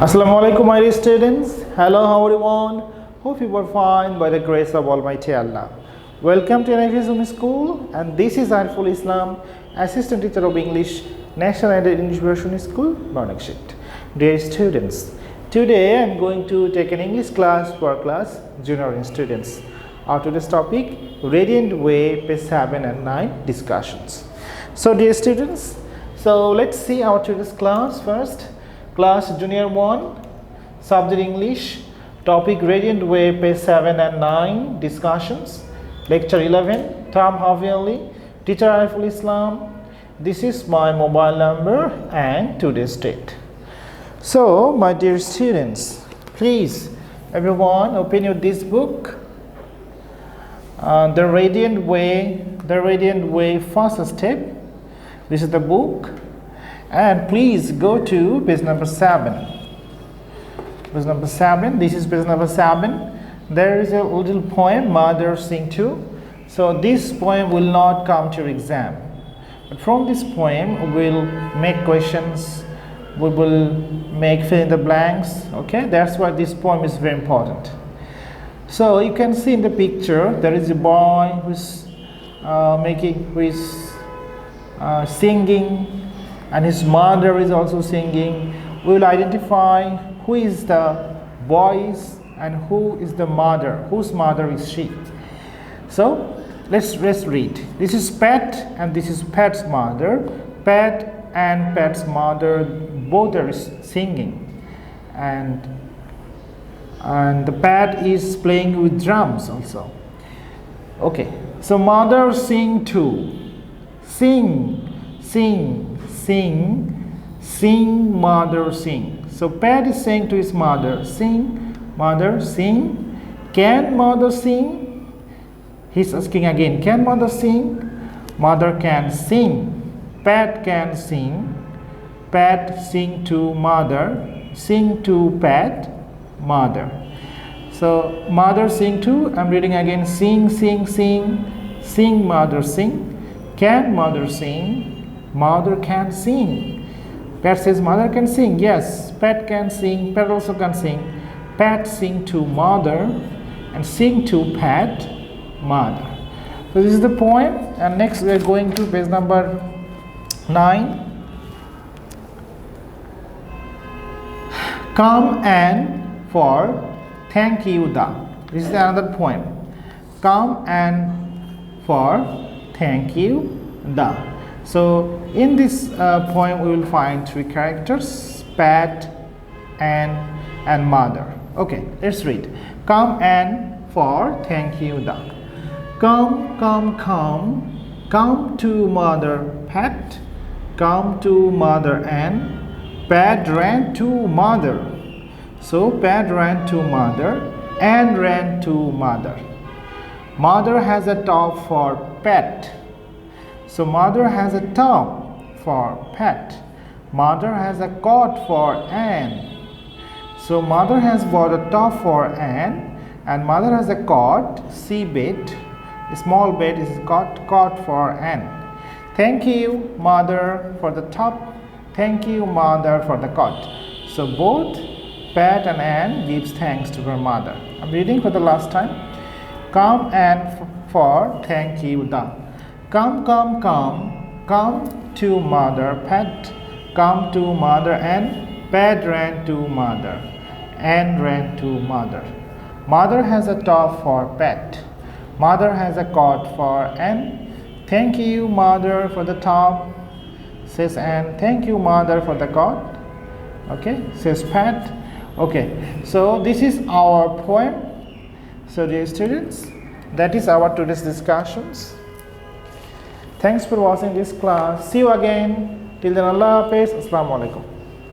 Assalamu alaikum, my dear students. Hello, how everyone? Hope you are fine by the grace of Almighty Allah. Welcome to Ariful School, and this is Ariful Islam, Assistant Teacher of English, National Aided English Version School, Banakshit. Dear students, today I am going to take an English class for class junior students. Our today's topic, Radiant Way, page 7 and 9 discussions. So, dear students, let's see our today's class first. Class Junior 1, Subject English, Topic Radiant Way, page 7 and 9 discussions, Lecture 11, Term half yearly, Teacher Ariful Islam. This is my mobile number and today's date. So, my dear students, please everyone open your this book, The Radiant Way first step. This is the book. And please go to page number 7. Page number 7. This is page number 7. There is a little poem, Mother Sing To. So this poem will not come to your exam. But from this poem, we will make questions. We will make fill in the blanks. Okay, that's why this poem is very important. So you can see in the picture there is a boy who's singing. And his mother is also singing. We will identify who is the voice and who is the mother. Whose mother is she? So let's read. This is Pat and this is Pat's mother. Pat and Pat's mother both are singing, and the Pat is playing with drums also. Okay. So mother sing to. Sing, mother, sing. So Pat is saying to his mother, sing, mother, sing. Can mother sing? He's asking again, can mother sing? Mother can sing. Pat can sing. Pat sing to mother. Sing to Pat, mother. So mother sing to, I'm reading again, sing. Sing, mother, sing. Can mother sing? Mother can sing. Pat says mother can sing. Yes, Pat can sing. Pat also can sing. Pat sing to mother and sing to Pat, mother. So this is the poem, and next we are going to page number 9. Come and for thank you the. This is another poem. Come and for thank you the. So in this poem we will find three characters, Pat and mother. Okay, let's read. Come and for thank you the. Come to mother Pat. Come to mother and Pat ran to mother. So Pat ran to mother and ran to mother. Mother has a top for Pat. So mother has a top for Pat. Mother has a coat for Anne. So mother has bought a top for Anne, and mother has a cot, C bed. A small bed is cot for Anne. Thank you, mother, for the top. Thank you, mother, for the cot. So both Pat and Anne gives thanks to her mother. I'm reading for the last time. Come and for thank you the. Come to mother Pat. Come to mother and Pat ran to mother and ran to mother. Mother has a top for Pat. Mother has a coat for Anne. Thank you, mother, for the top, says Anne. Thank you, mother, for the coat. Okay, says Pat. Okay, so this is our poem. So dear students, that is our today's discussions. Thanks for watching this class. See you again. Till then, Allah Hafiz. Assalamu alaikum.